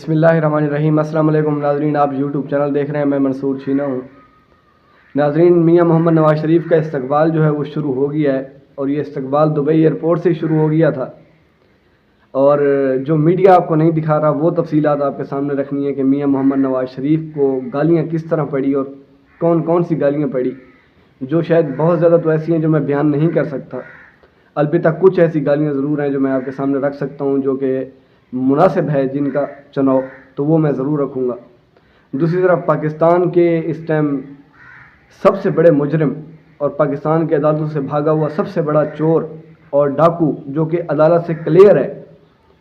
बिस्मिल्लाहिर्रहमानिर्रहीम। अस्सलाम वालेकुम नाज़रीन, आप यूट्यूब चैनल देख रहे हैं, मैं मंसूर छीना हूँ। नाज़रीन, मियां मोहम्मद नवाज़ शरीफ का इस्तकबाल जो है वो शुरू हो गया है और ये इस्तकबाल दुबई एयरपोर्ट से शुरू हो गया था। और जो मीडिया आपको नहीं दिखा रहा वो तफसीलात आपके सामने रखनी है कि मियां मोहम्मद नवाज़ शरीफ को गालियाँ किस तरह पड़ी और कौन कौन सी गालियाँ पड़ी, जो शायद बहुत ज़्यादा तो ऐसी हैं जो मैं बयान नहीं कर सकता। अलबत्ता कुछ ऐसी गालियाँ ज़रूर हैं जो मैं आपके सामने रख सकता हूँ, जो कि मुनासिब है जिनका चुनाव, तो वो मैं ज़रूर रखूँगा। दूसरी तरफ पाकिस्तान के इस टाइम सबसे बड़े मुजरिम और पाकिस्तान के अदालतों से भागा हुआ सबसे बड़ा चोर और डाकू, जो कि अदालत से क्लियर है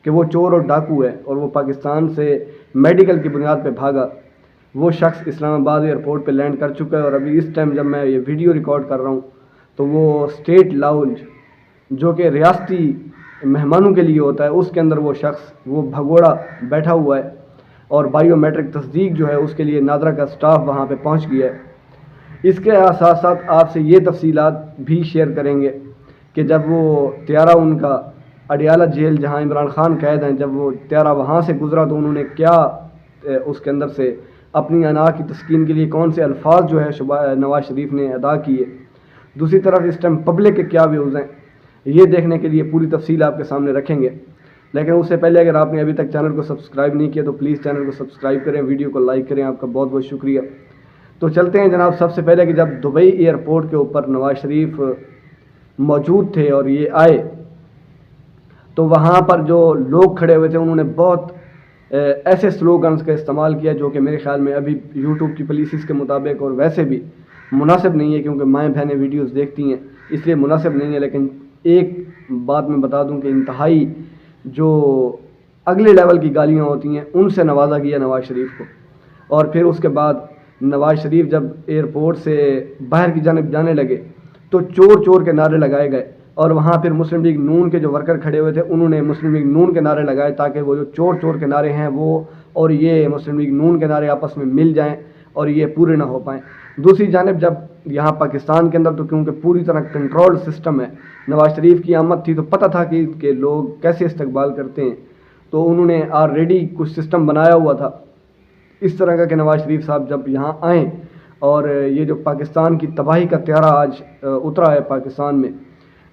कि वो चोर और डाकू है और वो पाकिस्तान से मेडिकल की बुनियाद पे भागा, वो शख्स इस्लामाबाद एयरपोर्ट पे लैंड कर चुका है। और अभी इस टाइम जब मैं ये वीडियो रिकॉर्ड कर रहा हूँ तो वो स्टेट लाउंज, जो कि रियासती मेहमानों के लिए होता है, उसके अंदर वो शख्स वो भगोड़ा बैठा हुआ है और बायोमेट्रिक तस्दीक जो है उसके लिए नादरा का स्टाफ वहाँ पे पहुँच गया है। इसके साथ साथ आपसे ये तफसीलात भी शेयर करेंगे कि जब वो त्यारा उनका अडियाला जेल जहाँ इमरान खान कैद हैं, जब वो त्यारा वहाँ से गुजरा तो उन्होंने क्या उसके अंदर से अपनी अना की तस्कीन के लिए कौन से अल्फाज जो है नवाज़ शरीफ ने अदा किए। दूसरी तरफ इस टाइम पब्लिक के क्या व्यूज़ हैं, ये देखने के लिए पूरी तफसील आपके सामने रखेंगे। लेकिन उससे पहले अगर आपने अभी तक चैनल को सब्सक्राइब नहीं किया तो प्लीज़ चैनल को सब्सक्राइब करें, वीडियो को लाइक करें, आपका बहुत बहुत शुक्रिया। तो चलते हैं जनाब। सबसे पहले कि जब दुबई एयरपोर्ट के ऊपर नवाज़ शरीफ मौजूद थे और ये आए तो वहाँ पर जो लोग खड़े हुए थे उन्होंने बहुत ऐसे स्लोगन्स का इस्तेमाल किया जो कि मेरे ख्याल में अभी यूट्यूब की पॉलिसीज़ के मुताबिक और वैसे भी मुनासिब नहीं है, क्योंकि माएँ बहनें वीडियोस देखती हैं इसलिए मुनासिब नहीं है। लेकिन एक बात मैं बता दूं कि इंतहाई जो अगले लेवल की गालियाँ होती हैं उनसे नवाजा गया नवाज़ शरीफ को। और फिर उसके बाद नवाज़ शरीफ जब एयरपोर्ट से बाहर की जानिब जाने लगे तो चोर चोर के नारे लगाए गए और वहाँ फिर मुस्लिम लीग नून के जो वर्कर खड़े हुए थे उन्होंने मुस्लिम लीग नून के नारे लगाए ताकि वो जो चोर चोर के नारे हैं वो और ये मुस्लिम लीग नून के नारे आपस में मिल जाएं और ये पूरे ना हो पाएँ। दूसरी जानिब जब यहाँ पाकिस्तान के अंदर तो क्योंकि पूरी तरह कंट्रोल सिस्टम है, नवाज़ शरीफ की आमद थी तो पता था कि लोग कैसे इस्तकबाल करते हैं, तो उन्होंने ऑलरेडी कुछ सिस्टम बनाया हुआ था इस तरह का कि नवाज़ शरीफ साहब जब यहाँ आएँ और ये जो पाकिस्तान की तबाही का त्यारा आज उतरा है पाकिस्तान में,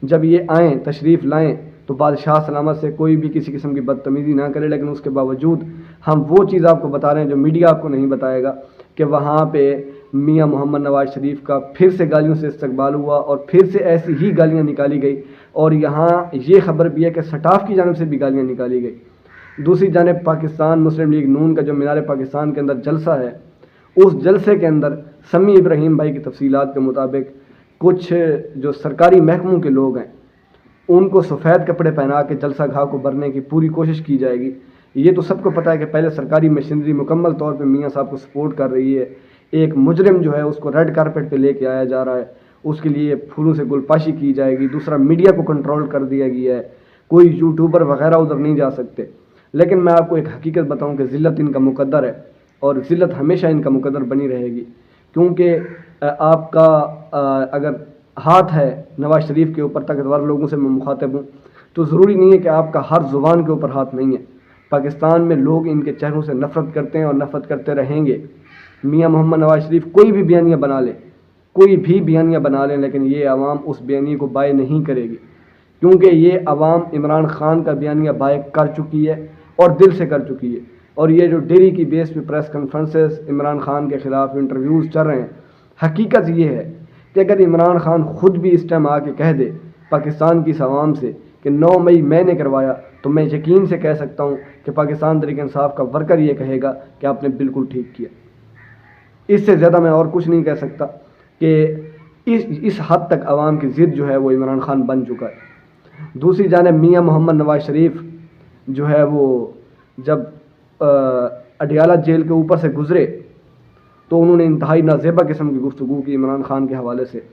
जब ये आएँ तशरीफ़ लाएँ तो बादशाह सलामत से कोई भी किसी किस्म की बदतमीज़ी ना करे। लेकिन उसके बावजूद हम वो चीज़ आपको बता रहे हैं जो मीडिया आपको नहीं बताएगा कि वहाँ पे मियां मोहम्मद नवाज़ शरीफ का फिर से गालियों से इस्तकबाल हुआ और फिर से ऐसी ही गालियाँ निकाली गई। और यहाँ ये ख़बर भी है कि सटाफ की जानिब से भी गालियाँ निकाली गई। दूसरी जानिब पाकिस्तान मुस्लिम लीग नून का जो मीनार पाकिस्तान के अंदर जलसा है, उस जलसे के अंदर समी इब्राहिम भाई की तफसीलात के मुताबिक कुछ जो सरकारी महकमों के लोग हैं उनको सफ़ेद कपड़े पहना के जलसा घाह को भरने की पूरी कोशिश की जाएगी। ये तो सबको पता है कि पहले सरकारी मशीनरी मुकम्मल तौर पर मियाँ साहब को सपोर्ट कर रही है। एक मुजरिम जो है उसको रेड कारपेट पे लेके आया जा रहा है, उसके लिए फूलों से गुलपाशी की जाएगी। दूसरा, मीडिया को कंट्रोल कर दिया गया है, कोई यूट्यूबर वगैरह उधर नहीं जा सकते। लेकिन मैं आपको एक हकीकत बताऊं कि ज़िल्लत इनका मुकद्दर है और ज़िल्लत हमेशा इनका मुकद्दर बनी रहेगी, क्योंकि आपका अगर हाथ है नवाज़ शरीफ के ऊपर, ताकतवर लोगों से मैं मुखातिब हूँ, तो ज़रूरी नहीं है कि आपका हर ज़ुबान के ऊपर हाथ नहीं है। पाकिस्तान में लोग इनके चेहरों से नफ़रत करते हैं और नफ़रत करते रहेंगे। मियां मोहम्मद नवाज़ शरीफ कोई भी बयानियाँ बना लें, कोई भी बयानियाँ बना लें, लेकिन ये आवाम उस बयानिए को बाय नहीं करेगी, क्योंकि ये आवाम इमरान खान का बयानिया बाय कर चुकी है और दिल से कर चुकी है। और ये जो डेली की बेस पे प्रेस कॉन्फ्रेंसेस इमरान खान के ख़िलाफ़ इंटरव्यूज़ चल रहे हैं, हकीकत ये है कि अगर इमरान खान ख़ुद भी इस टाइम आके कह दे पाकिस्तान की इस आवाम से कि 9 मई मैंने करवाया, तो मैं यकीन से कह सकता हूँ कि पाकिस्तान तहरीक इंसाफ का वर्कर ये कहेगा कि आपने बिल्कुल ठीक किया। इससे ज़्यादा मैं और कुछ नहीं कह सकता कि इस हद तक आवाम की ज़िद जो है वो इमरान खान बन चुका है। दूसरी जानिब मियां मोहम्मद नवाज़ शरीफ जो है वो जब अडियाला जेल के ऊपर से गुज़रे तो उन्होंने इंतहाई नाजेबा किस्म की गुफ्तगू की इमरान खान के हवाले से,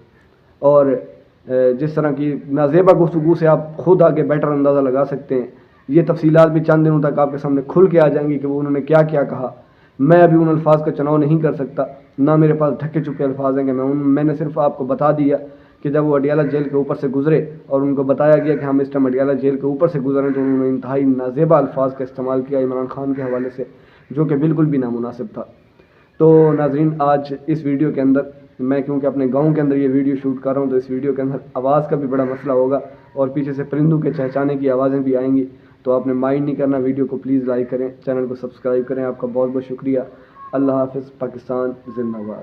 और जिस तरह की नाजेबा गुफ्तगू से आप खुद आगे बेटर अंदाज़ा लगा सकते हैं। ये तफसीलात भी चंद दिनों तक आपके सामने खुल के आ जाएंगी कि वो उन्होंने क्या क्या कहा। मैं अभी उन अल्फाज का चुनाव नहीं कर सकता, ना मेरे पास ढके चुके अल्फाज हैं कि मैंने सिर्फ आपको बता दिया کہ جب وہ اڈیالہ جیل کے اوپر سے گزرے اور ان کو بتایا گیا کہ ہم اس ٹائم اڈیالہ جیل کے اوپر سے گزرے تو انہوں نے انتہائی نازیبا الفاظ کا استعمال کیا عمران خان کے حوالے سے، جو کہ بالکل بھی نامناسب تھا۔ تو ناظرین، آج اس ویڈیو کے اندر میں کیونکہ اپنے گاؤں کے اندر یہ ویڈیو شوٹ کر رہا ہوں تو اس ویڈیو کے اندر آواز کا بھی بڑا مسئلہ ہوگا اور پیچھے سے پرندوں کے چہچانے کی آوازیں بھی آئیں گی، تو آپ نے مائنڈ نہیں کرنا، ویڈیو کو پلیز لائک کریں، چینل کو سبسکرائب کریں۔ آپ کا بہت بہت شکریہ۔ اللہ حافظ۔ پاکستان زندہ باد۔